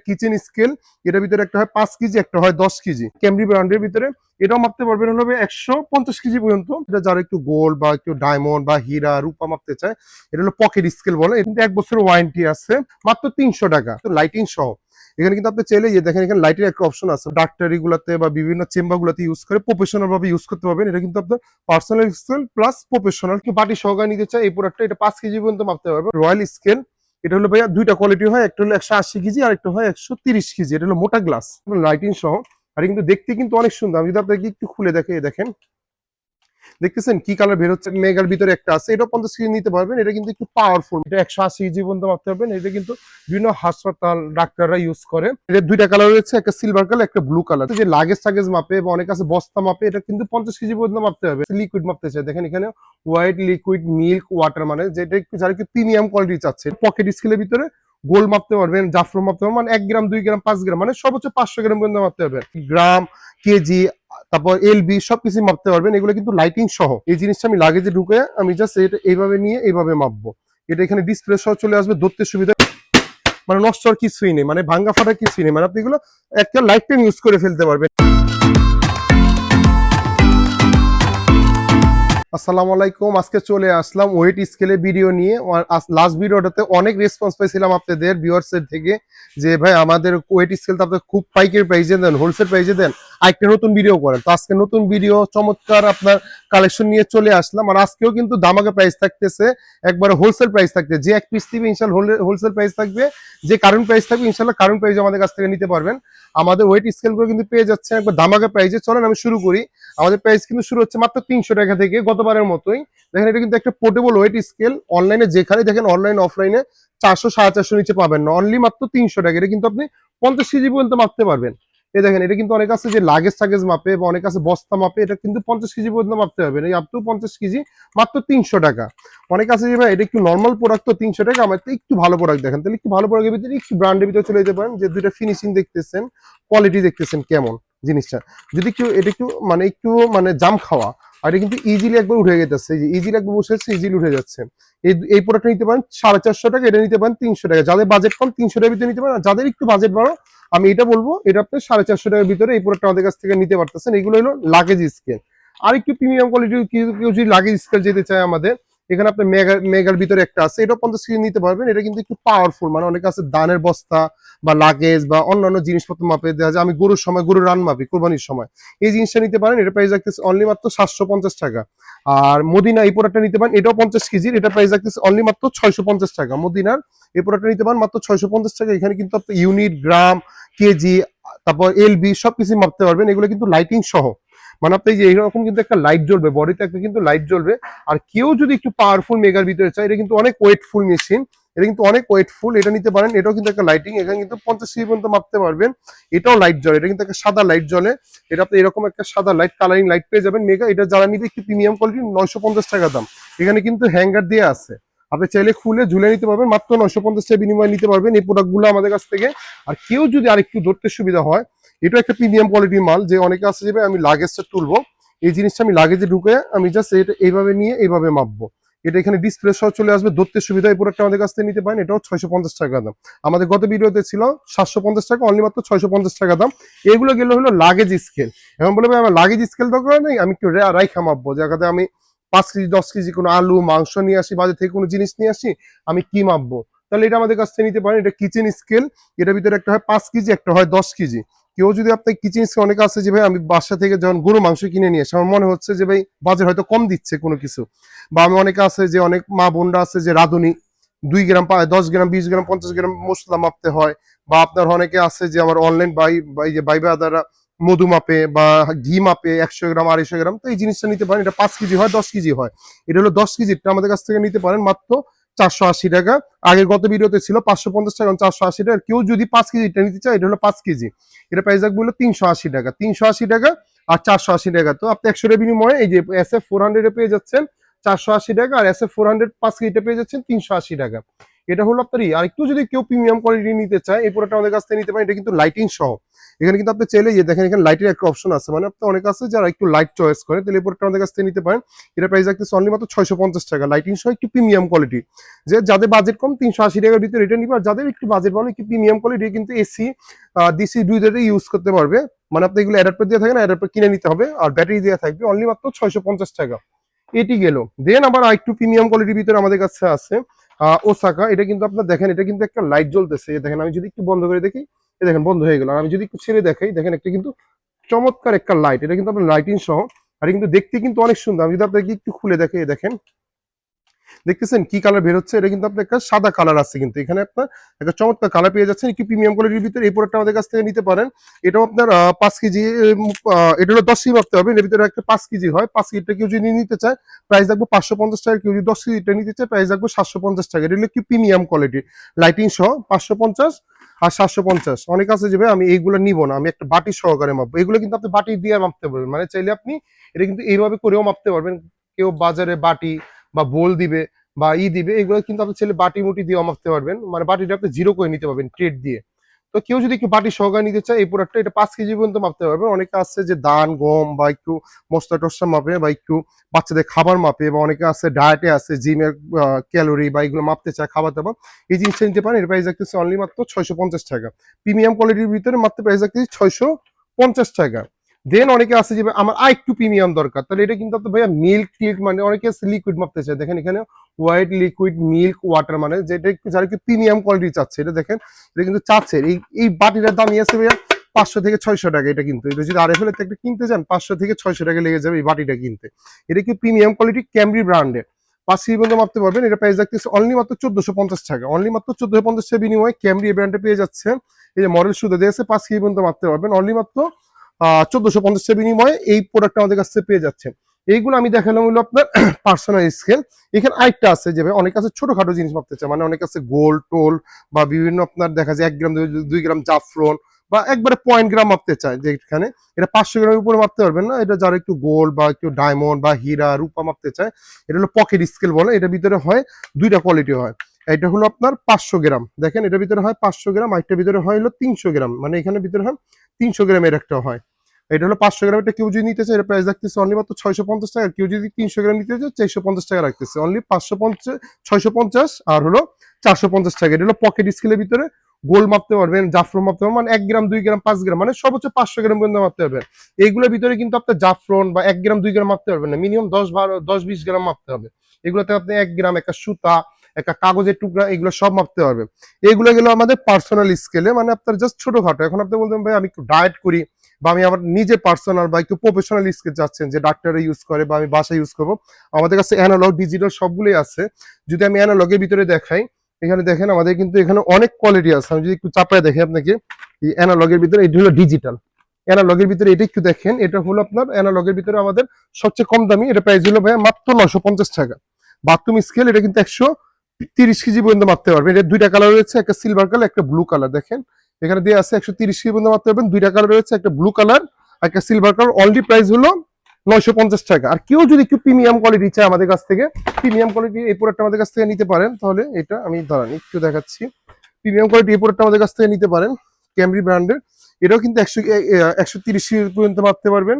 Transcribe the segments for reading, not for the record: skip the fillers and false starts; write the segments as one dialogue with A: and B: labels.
A: Kitchen scale, এটার ভিতরে একটা হয় 5 কেজি, একটা হয় 10 কেজি। ক্যামরি ব্র্যান্ডের ভিতরে এটাও মাপতে পারবেন হলো 150 কেজি পর্যন্ত। এটা যারা একটু গোল্ড বা একটু ডায়মন্ড বা হীরা রূপা মাপতে চায়, এটা হলো পকেট স্কেল বলে। এটা কিন্তু 1 বছরের ওয়ারেন্টি আছে, মাত্র 300 টাকা, তো লাইটিং সহ। এখানে কিন্তু আপনি চাইলে যে দেখেন এখানে লাইটের একটা অপশন আছে, ডাক্তারি গুলাতে বা বিভিন্ন চেম্বার গুলাতে ইউজ করে প্রফেশনাল ভাবে ইউজ করতে পারবেন। এটা কিন্তু আপনার পার্সোনাল স্কেল প্লাস প্রফেশনাল কি বাটি সহকারে নিতে চাই এই প্রোডাক্টটা, এটা 5 কেজি পর্যন্ত মাপতে পারবে। রয়্যাল স্কেল, এটা হলো ভাইয়া দুইটা কোয়ালিটি হয়, একটা হলো 180 কেজি আর একটা হয় 130 কেজি। এটা হলো মোটা গ্লাস, লাইটিং সহ। আর কিন্তু দেখতে কিন্তু অনেক সুন্দর। আমি যদি আপনাকে একটু খুলে দেখেন, দেখতেছেন কি কালার বের হচ্ছে। মেগার ভিতরে একটা আছে, এটা 50 কেজি নিতে পারবেন। এটা কিন্তু একটু পাওয়ারফুল, এটা 180 কেজি পর্যন্ত মাপতে পারবেন। এটা কিন্তু বিভিন্ন হাসপাতাল ডাক্তাররা ইউজ করে। এটা দুইটা কালার রয়েছে, একটা সিলভার কালার, একটা ব্লু কালার। যে লাগেজ টাগেজ মাপে বা অনেক আছে বস্তা মাপে, এটা কিন্তু 50 কেজি পর্যন্ত মাপতে হবে। লিকুইড মাপতে চাই, দেখেন এখানে হোয়াইট লিকুইড মিল্ক ওয়াটার, মানে যেটা একটু যারা একটু প্রিমিয়াম কোয়ালিটি চাচ্ছে। পকেট স্কেলের ভিতরে গোল মাপতে পারবেন, জাফর মাপতে পারবেন, মানে 1 গ্রাম 2 গ্রাম 5 গ্রাম, মানে সর্বোচ্চ 500 গ্রাম পর্যন্ত মাপতে পারবেন। গ্রাম, কেজি, তারপর এলবি সবকিছু মাপতে পারবেন। এগুলো কিন্তু লাইটিং সহ। এই জিনিসটা আমি লাগেজে ঢুকে আমি জাস্ট এটা এইভাবে নিয়ে এইভাবে মাপবো। এটা এখানে ডিসপ্লে সহ চলে আসবে, ধরতে সুবিধা, মানে নষ্ট আর কিছুই নেই, মানে ভাঙ্গা ফাটা কিছুই নেই, মানে আপনি এগুলো একটা লাইফ টাইম ইউজ করে ফেলতে পারবেন। আসসালামু আলাইকুম, আজকে চলে আসলাম ওয়েট স্কেলে ভিডিও নিয়ে। লাস্ট ভিডিওটাতে অনেক রেসপন্স পাইছিলাম আপনাদের ভিউয়ার্সের থেকে, যে ভাই আমাদের ওয়েট স্কেলটা আপনাদের খুব পাইকারি প্রাইসে দেন, হোলসেল প্রাইসে দেন, আরেকটা নতুন ভিডিও করেন। তো আজকে নতুন ভিডিও চমৎকার আপনার কালেকশন নিয়ে চলে আসলাম। আর আজকেও কিন্তু দামাকা প্রাইস থাকতেছে, একবারে হোলসেল প্রাইস থাকবে। যে এক পিস দিবে ইনশাআল্লাহ হোলসেল প্রাইস থাকবে, যে কারেন্ট প্রাইস থাকবে ইনশাআল্লাহ কারেন্ট প্রাইস আমাদের কাছ থেকে নিতে পারবেন। আমাদের ওয়েট স্কেলগুলো কিন্তু পেয়ে যাচ্ছে একবার দামাকা প্রাইসে। চলেন আমি শুরু করি। আমাদের প্রাইস কিন্তু শুরু হচ্ছে মাত্র 300 টাকা থেকে, গতবারের মতোই। দেখেন এটা কিন্তু একটা পোর্টেবল ওয়েট স্কেল। অনলাইনে যেখানে দেখেন, অনলাইন অফলাইনে 400 450 নিচে পাবেন না, অনলি মাত্র 300 টাকা। এটা কিন্তু আপনি 50 কেজি পর্যন্ত মাপতে পারবেন। এই দেখেন এটা কিন্তু অনেক আছে যে লাগেজ টাগেজ মাপে বা অনেক আছে বস্তা মাপে, এটা কিন্তু 50 কেজি পর্যন্ত মাপতে পারবেন। এই আপ টু 50 কেজি মাত্র 300 টাকা। অনেক আছে যে ভাই এটা একটু নর্মাল প্রোডাক্ট, তো 300 টাকা, আমার তো একটু ভালো প্রোডাক্ট দেখেন, তাহলে একটু ভালো প্রোডাক্টের ভিতরে একটু ব্র্যান্ডের ভিতরে চলে যেতে পারেন, যে দুইটা ফিনিশিং দেখতেছেন, কোয়ালিটি দেখতেছেন কেমন জিনিসটা। যদি একটু এটা একটু জাম খাওয়া, আর এটা কিন্তু ইজিলি একবার উঠে গেছে, ইজিলি একবার বসে যাচ্ছে, ইজিলি উঠে যাচ্ছে। এই প্রোডাক্টটা নিতে পারেন 450 টাকা, এটা নিতে পারেন 300 টাকা। যাদের বাজেট কম 300 টাকার ভিতরে নিতে পারেন, আর যাদের একটু বাজেট বড় আমি এটা বলবো এটা আপনি 450 টাকার ভিতরে এই প্রোডাক্টটা আমাদের কাছ থেকে নিতে পারতেছেন। এগুলো হলো লাগেজ স্কেল। আর একটু প্রিমিয়াম কোয়ালিটির কেউ যদি লাগেজ স্কেল যেতে চায় আমাদের এখানে, আপনার মেগার ভিতরে একটা আছে, এটা 50 কেজি নিতে পারবেন। এটা কিন্তু একটু পাওয়ারফুল, মানে অনেক আছে দানের বস্তা বা লাগেজ বা অন্যান্য জিনিসপত্র মাপে দেওয়া যায়। আমি গরুর সময় গরুর রান মাপি কোরবানির সময়, এই জিনিসটা নিতে পারেন। এটা প্রাইস রাখতেছে অনলি মাত্র 750 টাকা। আর মদিনা এই প্রোডাক্টটা নিতে পারেন, এটাও 50 কেজির, এটা প্রাইস রাখতেছে অনলি মাত্র 650 টাকা। মদিনার এই প্রোডাক্টটা নিতে পারেন মাত্র 650 টাকা। এখানে কিন্তু আপনি ইউনিট, গ্রাম, কেজি, তারপর এলবি সবকিছু মাপতে পারবেন। এগুলো কিন্তু লাইটিং সহ, মানে আপনি যে এইরকম কিন্তু একটা লাইট জ্বলবে, বডিতে একটা কিন্তু লাইট জ্বলবে। আর কেউ যদি একটু পাওয়ারফুল মেগার ভিতরে চায়, এটা কিন্তু অনেক ওয়েটফুল মেশিন, এটা কিন্তু অনেক ওয়েটফুল, এটা নিতে পারেন। এটাও কিন্তু একটা লাইটিং, এখানে কিন্তু 50 কেজি পর্যন্ত মাপতে পারবেন। এটাও লাইট জ্বলে, এটা কিন্তু একটা সাদা লাইট জ্বলে। এটা আপনি এরকম একটা সাদা লাইট কালারিং লাইট পেয়ে যাবেন মেগা। এটা যারা নিবে একটু প্রিমিয়াম কোয়ালিটি 950 টাকা দাম। এখানে কিন্তু হ্যাঙ্গার দিয়ে আছে, আপনি চাইলে খুলে ঝুলে নিতে পারবেন, মাত্র 950 টাকা বিনিময়ে নিতে পারবেন এই প্রোডাক্টগুলো আমাদের কাছ থেকে। আর কেউ যদি আরেকটু ধরতে সুবিধা হয়, এটা একটা প্রিমিয়াম কোয়ালিটির মাল, যে অনেকে আছে যে আমি লাগেজটা তুলবো, এই জিনিসটা আমি লাগেজে ঢুকে আমি জাস্ট এটা এইভাবে নিয়ে এইভাবে মাপবো। এটা এখানে ডিসপ্লে সহ চলে আসবে, ধরতে সুবিধা। এই প্রোডাক্টটা আমাদের কাছ থেকে নিতে পারেন, এটাও 650 টাকা দাম। আমাদের গত ভিডিওতে ছিল 750 টাকা, অনলি মাত্র 650 টাকা দাম। এগুলো গেলে হলো লাগেজ স্কেল। এখন বলে ভাই আমার লাগেজ স্কেল দরকার নেই, আমি একটু রাইখা মাপবো, জায়গাতে আমি 5 কেজি 10 কেজি কোনো আলু মাংস নিয়ে আসি, বাজার থেকে কোনো জিনিস নিয়ে আসি, আমি কি মাপবো, তাহলে এটা আমাদের কাছ থেকে নিতে পারেন। এটা কিচেন স্কেল, এটার ভিতরে একটা হয় 5 কেজি, একটা হয় 10 কেজি। কেউ যদি আপনার কিচেন স্কেল, অনেকে আছে যে ভাই আমি বাসা থেকে যখন গরু মাংস কিনে নিয়ে আসি, আমার মনে হচ্ছে যে ভাই বাজার হয়তো কম দিচ্ছে কোনো কিছু, বা আমি অনেকে আছে যে অনেক মা বোনরা আছে যে রাঁধুনি 2 গ্রাম 10 গ্রাম 20 গ্রাম 50 গ্রাম মশলা মাপতে হয়, বা আপনার অনেকে আছে যে আমার অনলাইন বাই বাদারা মধু মাপে বা ঘি মাপে 100 গ্রাম 250 গ্রাম। তো এই জিনিসটা নিতে পারেন, এটা 5 কেজি হয় 10 কেজি হয়। এটা হলো 10 কেজিটা আমাদের কাছ থেকে নিতে পারেন মাত্র 480 টাকা। আগে গত ভিডিওতে ছিল 550 টাকা, 480 টাকা। কেউ যদি 5 কেজিটা নিতে চায়, এটা হলো 5 কেজি, এটা প্রাইস রাখবো হলো 380 টাকা। 380 টাকা আর 480 টাকা, তো আপনি 100 টাকা বিনিময়ে এই যে SF 400 এ পেয়ে যাচ্ছেন 480 টাকা, আর SF 400 5 কেজিটা পেয়ে যাচ্ছেন 380 টাকা। এটা হলো আপনার আর একটু যদি কেউ প্রিমিয়াম কোয়ালিটি নিতে চায় এই প্রোডাক্টটা আমাদের কাছ থেকে নিতে পারেন। এটা কিন্তু লাইটিং সহ, এখানে কিন্তু আপনি চাইলে দেখেন এখানে লাইটের একটা অপশন আছে, মানে আপনার অনেক আছে যারা একটু লাইট চয়েস করে, তাহলে এই প্রোডাক্টটা আমাদের কাছ থেকে নিতে পারেন। এটা প্রাইস রাখতেছে অনলি মাত্র 650 টাকা, লাইটিং সহ একটু প্রিমিয়াম কোয়ালিটি। যে যাদের বাজেট কম 380 টাকার ভিতরে এটা নিবে, আর যাদের একটু বাজেট ভালো একটু প্রিমিয়াম কোয়ালিটি কিন্তু এসি ডিসি দুইটাতে ইউজ করতে পারবে। মানে আপনি এগুলো অ্যাডাপ্টার দিয়ে থাকে না, অ্যাডাপ্টার কিনে নিতে হবে, আর ব্যাটারি দেওয়া থাকবে অনলি মাত্র 650 টাকা। এটি গেল। দেন আবার একটু প্রিমিয়াম কোয়ালিটির ভিতরে আমাদের কাছে আছে ওসাকা। এটা কিন্তু আপনার দেখেন এটা কিন্তু একটা লাইট জ্বলতেছে, দেখেন আমি যদি একটু বন্ধ করে দেখি, দেখেন বন্ধ হয়ে গেল। আর আমি যদি একটু ছেড়ে দেখাই, দেখেন একটা কিন্তু চমৎকার একটা লাইট, এটা কিন্তু আপনার লাইটিং সহ, আর কিন্তু দেখতে কিন্তু অনেক সুন্দর। আমি যদি আপনাকে একটু খুলে দেখে, দেখেন দেখতেছেন কি কালার বের হচ্ছে, এটা কিন্তু আপনার একটা সাদা কালার আছে, কিন্তু এখানে আপনার একটা চমৎকার কালার পেয়ে যাচ্ছেন একটু প্রিমিয়াম কোয়ালিটির ভিতরে। এই প্রোডাক্টটা আমাদের কাছ থেকে নিতে পারেন। এটাও আপনার 5 কেজি, এটা হলো 10 কেজি মাপতে হবে, এর ভিতরে একটা 5 কেজি হয়। 5 কেজিটা কেউ যদি নিতে চায় প্রাইস রাখবো 550 টাকা, কেউ যদি 10 কেজিটা নিতে চায় প্রাইস রাখবো 750 টাকা। এটা হলো কি প্রিমিয়াম কোয়ালিটি লাইটিং সহ 550 আর 750। অনেক আছে যে ভাই আমি এইগুলো নিবো না, আমি একটা বাটি সহকারে মাপবো, এগুলো কিন্তু আপনি বাটি দিয়ে মাপতে পারবেন, মানে চাইলে আপনি এটা কিন্তু এইভাবে করেও মাপতে পারবেন। কেউ বাজারে বাটি বা বোল দিবে বা দিবে, এগুলো কিন্তু আপনি ছেলে বাটি মুটি দিয়ে মাপতে পারবেন, মানে বাটিটা আপনি জিরো করে নিতে পারবেন ট্রেড দিয়ে। তো কেউ যদি একটু বাটি সহকারে নিতে চায় এই প্রোডাক্টটা, এটা 5 কেজি পর্যন্ত মাপতে পারবেন। অনেকে আছে যে ধান গম বা একটু মশলা টসলা মাপে, বা একটু বাচ্চাদের খাবার মাপে, বা অনেকে আছে ডায়েটে আছে জিমের ক্যালোরি বা এগুলো মাপতে চায় খাবার দাবার, এই জিনিসটা নিতে পারেন। এর প্রাইস রাখতেছে অনলি মাত্র 650 টাকা। প্রিমিয়াম কোয়ালিটির ভিতরে মাত্র প্রাইস রাখতেছে 650 টাকা। দেন অনেকে আছে যে আমার একটু প্রিমিয়াম দরকার, তাহলে এটা কিন্তু আপনার ভাইয়া মিল্ক টিল্ক, মানে অনেকে আছে লিকুইড মাপতে চায়, দেখেন এখানে হোয়াইট লিকুইড মিল্ক ওয়াটার, মানে যেটা একটু যারা একটু প্রিমিয়াম কোয়ালিটি চাচ্ছে, এটা দেখেন এটা কিন্তু চাচ্ছে। এই বাটিটার দামই আছে ভাইয়া 500 থেকে 600 টাকা। এটা কিন্তু এটা যদি আরএফএল একটা কিনতে চান 500 থেকে 600 টাকা লেগে যাবে এই বাটিটা কিনতে। এটা কি প্রিমিয়াম কোয়ালিটি ক্যামব্রি ব্র্যান্ডের, 5 কেজি পর্যন্ত মাপতে পারবেন। এটা প্রাইস রাখতেছে অনলি মাত্র 1450 টাকা। অনলি মাত্র 1450 টাকা বিনিময়ে ক্যামব্রি ব্র্যান্ডে পেয়ে যাচ্ছে। এই যে মডেল শুধু দিয়েছে 5 কেজি পর্যন্ত মাপতে পারবেন অনলি মাত্র 1450 টাকা বিনিময়ে এই প্রোডাক্ট আমাদের কাছ থেকে পেয়ে যাচ্ছেন। এইগুলো আমি দেখালাম হলো আপনার পার্সোনাল স্কেল। এখানে আরেকটা আছে যে অনেক কাছে ছোটখাটো জিনিস মাপতে চায়, মানে অনেক কাছে গোল টোল বা বিভিন্ন আপনার দেখা যায় 1 গ্রাম 2 গ্রাম জাফরন বা একবারে 0.গ্রাম মাপতে চায়, যেখানে এটা 500 গ্রামের উপরে মাপতে পারবেন না। এটা যারা একটু গোল্ড বা একটু ডায়মন্ড বা হীরা রূপা মাপতে চায়, এটা হলো পকেট স্কেল বলে। এটার ভিতরে হয় দুইটা কোয়ালিটি হয়। এটা হলো আপনার 500 গ্রাম, দেখেন এটার ভিতরে হয় 500 গ্রাম, আরেকটার ভিতরে হয় হলো 300 গ্রাম, মানে এখানে ভিতরে হয় 300 গ্রামের একটা হয়। এটা হলো 500 গ্রাম, এটা কেউ যদি নিতে চায় এটা প্রাইস রাখতেছে অনলি মাত্র 650 টাকা। কেউ যদি 300 গ্রাম নিতে চায় 450 টাকা রাখতেছে। অনলি 550 650 আর হলো 450 টাকা। এটা হলো পকেট স্কেলের ভিতরে গোল মাপতে পারবেন, জাফরন মাপতে পারবেন, মানে 1 গ্রাম 2 গ্রাম 5 গ্রাম, মানে সর্বোচ্চ 500 গ্রাম পর্যন্ত মাপতে পারবেন। এইগুলোর ভিতরে কিন্তু আপনার জাফরন বা 1 গ্রাম 2 গ্রাম মাপতে পারবেন না, মিনিমাম 10 20 গ্রাম মাপতে হবে। এগুলোতে আপনি 1 গ্রাম একটা সুতা একটা কাগজের টুকরা এগুলো সব মাপতে পারবেন। এগুলো গেলো আমাদের পার্সোনাল স্কেলে, মানে আপনার জাস্ট ছোটখাটো। এখন আপনি বলতেন ভাই আমি একটু ডায়েট করি বা আমি আমার নিজে পার্সোনাল বা একটু প্রফেশনাল স্কেল চাচ্ছেন যে ডাক্তাররা ইউজ করে বা আমি বাসায় ইউজ করবো, আমাদের কাছে অ্যানালগ ডিজিটাল সবগুলোই আছে। যদি আমি অ্যানালগের ভিতরে দেখাই, এখানে দেখেন আমাদের কিন্তু এখানে অনেক কোয়ালিটি আছে। আমি যদি একটু চাপায় দেখি আপনাকে, এই অ্যানালগের ভিতরে এটা হলো ডিজিটাল অ্যানালগের ভিতরে, এটা একটু দেখেন, এটা হলো আপনার অ্যানালগের ভিতরে আমাদের সবচেয়ে কম দামি। এটা প্রাইস হলো ভাইয়া মাত্র 950 টাকা। বাথরুম স্কেল, এটা কিন্তু 130 কেজি পর্যন্ত মাপতে পারবেন। এটা দুইটা কালার রয়েছে, একটা সিলভার কালার একটা ব্লু কালার। দেখেন এখানে দিয়ে আছে 130 কেজি পর্যন্ত মাপতে পারবেন। দুইটা কালার রয়েছে, একটা ব্লু কালার একটা সিলভার কালার। অনলি প্রাইস হলো 950 টাকা। আর কেউ যদি একটু প্রিমিয়াম কোয়ালিটি চায় আমাদের কাছ থেকে, প্রিমিয়াম কোয়ালিটি এই প্রোডাক্টটা আমাদের কাছ থেকে নিতে পারেন। তাহলে এটা আমি দাঁড়ান একটু দেখাচ্ছি। প্রিমিয়াম কোয়ালিটি এই প্রোডাক্টটা আমাদের কাছ থেকে নিতে পারেন ক্যামব্রি ব্র্যান্ডের। এটাও কিন্তু 130 কেজি পর্যন্ত মাপতে পারবেন।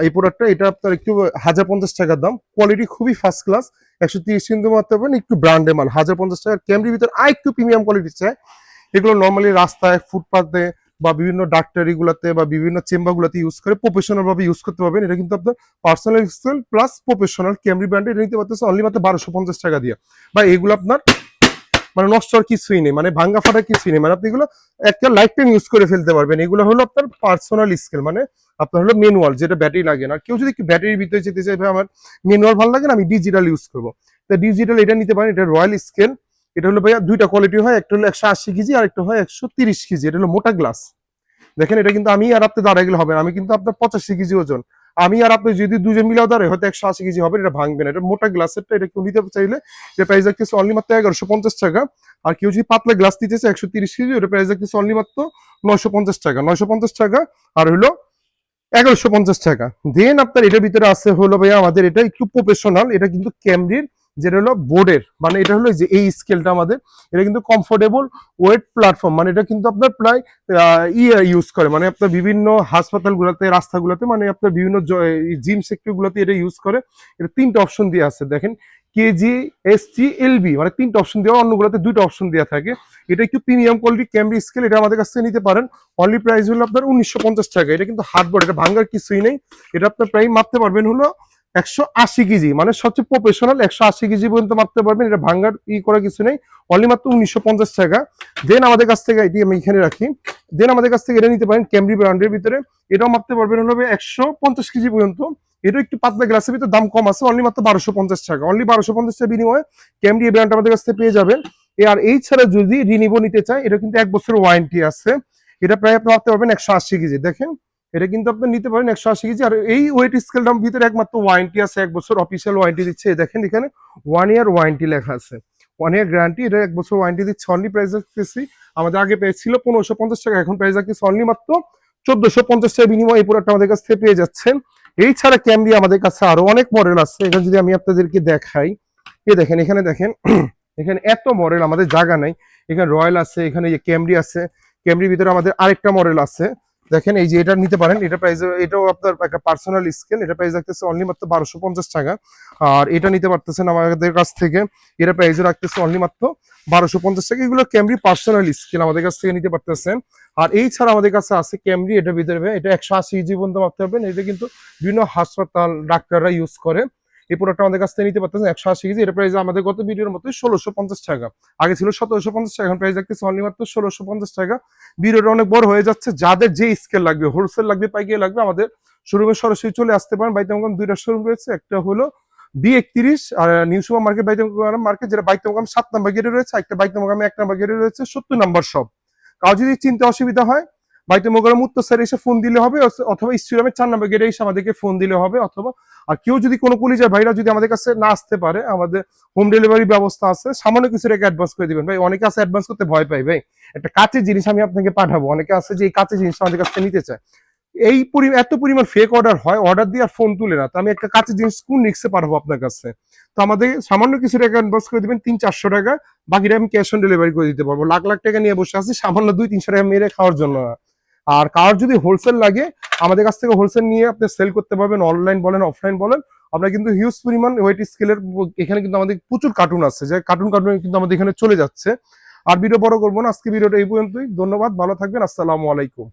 A: এই প্রোডাক্টটা এটা আপনার একটু 1050 টাকার দাম, কোয়ালিটি খুবই ফার্স্ট ক্লাস। 130 কিন্তু মারতে পারবেন, একটু ব্র্যান্ডে মাল 1050 টাকা। ক্যামরির ভিতরে আর একটু প্রিমিয়াম কোয়ালিটি চাই, এগুলো নর্মালি রাস্তায় ফুটপাতে বা বিভিন্ন ডাক্তারি গুলাতে বা বিভিন্ন চেম্বার গুলাতে ইউজ করে প্রফেশনাল ভাবে ইউজ করতে পারবেন। এটা কিন্তু আপনার personal scale plus professional Camry ব্র্যান্ডে এটা নিতে পারতেছে অনলি মাত্র 1250 টাকা দিয়ে। বা এগুলো আপনার মানে নষ্ট আর কিছুই নেই, মানে ভাঙ্গা ফাটা কিছুই নেই, মানে আপনি এগুলো একটা লাইফ টাইম ইউজ করে ফেলতে পারবেন। এগুলো হলো আপনার পার্সোনাল স্কেল, মানে আপনার হলো ম্যানুয়াল যেটা ব্যাটারি লাগে না। কেউ যদি ব্যাটারির ভিতরে যেতে চাই আমার ম্যানুয়াল ভালো লাগে না আমি ডিজিটাল ইউজ করবো, তো ডিজিটাল এটা নিতে পারেন। এটা রয়্যাল স্কেল, এটা হলো ভাইয়া দুইটা কোয়ালিটি হয়, একটা হলো 180 কেজি আর একটা হয় 130 কেজি। এটা হলো মোটা গ্লাস, দেখেন এটা কিন্তু আমি আর আপনি দাঁড়ায় গেলে হবে না, আমি কিন্তু আপনার 85 কেজি ওজন, আমি আর আপনি যদি দুজন মিলাও দাঁড়ায় হয়তো 180 কেজি হবে, এটা ভাঙবে না। এটা মোটা গ্লাসেরটা, এটা কেউ নিতে চাইলে এটা প্রাইস রাখতেছে অনলি মাত্র 1150 টাকা। আর কেউ যদি পাতলা গ্লাস নিতে চায় 130 কেজি, ওটা প্রাইস রাখতেছে অনলি মাত্র 950 টাকা। 950 টাকা আর হলো 1150 টাকা। দেন আপনার এটার ভিতরে আছে হলো ভাইয়া আমাদের এটা একটু প্রফেশনাল, এটা কিন্তু ক্যামরির যেটা হলো বোর্ডের, মানে এটা হলো যে এই স্কেলটা আমাদের, এটা কিন্তু কমফোর্টেবল ওয়েট প্ল্যাটফর্ম, মানে এটা কিন্তু আপনার প্রায় ইউজ করে, মানে আপনার বিভিন্ন হাসপাতালগুলোতে, রাস্তাগুলোতে, মানে আপনার বিভিন্ন জিম সেক্টরগুলোতে এটা ইউজ করে। এটা 3টা অপশন দিয়ে আছে দেখেন, কেজি, এসটি, এলবি, মানে 3টা অপশন দেওয়া, অন্যগুলোতে 2টা অপশন দেওয়া থাকে। এটা একটু প্রিমিয়াম কোয়ালিটি ক্যামরি স্কেল, এটা আমাদের কাছ থেকে নিতে পারেন। অনলি প্রাইস হলো আপনার 1950 টাকা। এটা কিন্তু হার্ডবোর্ড, এটা ভাঙার কিছুই নেই। এটা আপনার প্রায় মাপতে পারবেন হলো 180 কেজি, মানে সবচেয়ে প্রফেশনাল 180 কেজি পর্যন্ত মাপতে পারবেন। এটা ভাঙ্গার করা কিছু নেই। অনলি মাত্র 1950 টাকা। দেন আমাদের কাছ থেকে, এটি আমি এখানে রাখি, দেন আমাদের কাছ থেকে এটা নিতে পারেন ক্যামরি ব্র্যান্ডের ভিতরে। এটাও মাপতে পারবেন হলো 150 কেজি পর্যন্ত। এটা একটু পাতলা গ্লাসের ভিতরে, দাম কম আছে, অনলি মাত্র 1250 টাকা। অনলি 1250 টাকা বিনিময়ে ক্যামরি ব্র্যান্ড আমাদের কাছ থেকে পেয়ে যাবেন। আর এই ছাড়া যদি রিনিভো নিতে চায়, এটা কিন্তু 1 বছরের ওয়ারেন্টি আছে। এটা প্রায় আপনি মাপতে পারবেন 180 কেজি। দেখেন এটা কিন্তু আপনি নিতে পারেন 180 কেজি। আর এই ওয়েট স্কেলটার ভিতরে একমাত্র ওয়ারেন্টি আছে, 1 বছর অফিসিয়াল ওয়ারেন্টি দিচ্ছে। দেখেন এখানে 1 ইয়ার ওয়ারেন্টি লেখা আছে, 1 ইয়ার গ্যারান্টি। এটা 1 বছর ওয়ারেন্টি দিচ্ছে। অনলি প্রাইস রাখতেছি, আমাদের আগে প্রাইস ছিল 1550 টাকা, এখন প্রাইস রাখতেছি অনলি মাত্র 1450 টাকা বিনিময়ে এই প্রোডাক্ট আমাদের কাছ থেকে পেয়ে যাচ্ছেন। এই ছাড়া ক্যামরি আমাদের কাছে আরো অনেক মডেল আছে, এখানে যদি আমি আপনাদেরকে দেখাই, এই দেখেন এখানে দেখেন এখানে এত মডেল, আমাদের জায়গা নাই। এখানে রয়্যাল আছে, এখানে ক্যামরি আছে, ক্যামরির ভিতরে আমাদের আরেকটা মডেল আছে। দেখেন এই যে এটা নিতে পারেন, এটা প্রাইস, এটাও আপনার একটা পার্সোনাল স্কেল, এটা প্রাইস রাখতেছে অনলি মাত্র 1250 টাকা। আর এটা নিতে পারতেছেন আমাদের কাছ থেকে, এটা প্রাইস রাখতেছে অনলি মাত্র 1250 টাকা। এগুলো ক্যামরি পার্সোনাল স্কেল আমাদের কাছ থেকে নিতে পারতেছেন। আর এই ছাড়া আমাদের কাছে আছে ক্যামরি, এটা ভিতরে এটা 180 কেজি পর্যন্ত মাপতে পারবেন। এটা কিন্তু বিভিন্ন হাসপাতাল, ডাক্তাররা ইউজ করে। এই প্রোডাক্টটা আমাদের কাছ থেকে নিতে পারতেছেন 180 কেজি। এটা প্রাইস আমাদের গত ভিডিওর মতো 1650 টাকা, আগে ছিল 1750 টাকা, এখন প্রাইস রাখতেছে অনলি মাত্র 1650 টাকা। ভিডিওটা অনেক বড় হয়ে যাচ্ছে, যাদের যে স্কেল লাগবে, হোলসেল লাগবে, পাইকারি লাগবে, আমাদের শোরুমে সরাসরি চলে আসতে পারেন। বাইতুল 2টা শোরুম রয়েছে, একটা হলো B31 আর নিউ সুপার মার্কেট, বাইতুল মার্কেট, যেটা বাইতুল 7 নম্বর গেটে রয়েছে, একটা বাইতুল 1 নম্বর গেটে রয়েছে 70 নম্বর শপ। কাউ যদি চিনতে অসুবিধা হয়, বাইতুল উত্তর সাইডে এসে ফোন দিলে হবে, অথবা স্টেডিয়ামের 4 নম্বর গেটে এসে আমাদেরকে ফোন দিলে হবে। অথবা আর কেউ যদি কোনো কলিজার ভাইরা যদি আমাদের কাছে না আসতে পারে, আমাদের হোম ডেলিভারি ব্যবস্থা আছে। সামান্য কিছু টাকা অ্যাডভান্স করে দিবেন ভাই। অনেকে আছে অ্যাডভান্স করতে ভয় পাই ভাই, একটা কাঁচের জিনিস আমি আপনাকে পাঠাবো, অনেকে আছে যে এই কাঁচের জিনিস আমাদের কাছে নিতে চায়। এই এত পরিমাণ ফেক অর্ডার হয়, অর্ডার দিয়ে আর ফোন তুলে না, তো আমি একটা কাঁচের জিনিস কোন রিক্সে পাঠাবো আপনার কাছে? তো আমাদের সামান্য কিছু টাকা অ্যাডভান্স করে দিবেন, 300-400 টাকা, বাকিটা আমি ক্যাশ অন ডেলিভারি করে দিতে পারবো। লাখ লাখ টাকা নিয়ে বসে আছি সামান্য 200-300 টাকা মেরে খাওয়ার জন্য না। আর কার যদি হোলসেল লাগে, আমাদের কাছ থেকে হোলসেল নিয়ে আপনি সেল করতে পারবেন, অনলাইন বলেন, অফলাইন বলেন। আমরা কিন্তু হিউজ পরিমাণ ওয়েট স্কেলের, এখানে কিন্তু আমাদের প্রচুর কার্টুন আছে, যে কার্টুন কিন্তু আমাদের এখানে চলে যাচ্ছে। আর ভিডিও বড় করবো না, আজকে ভিডিওটা এই পর্যন্তই। ধন্যবাদ, ভালো থাকবেন, আসসালামু আলাইকুম।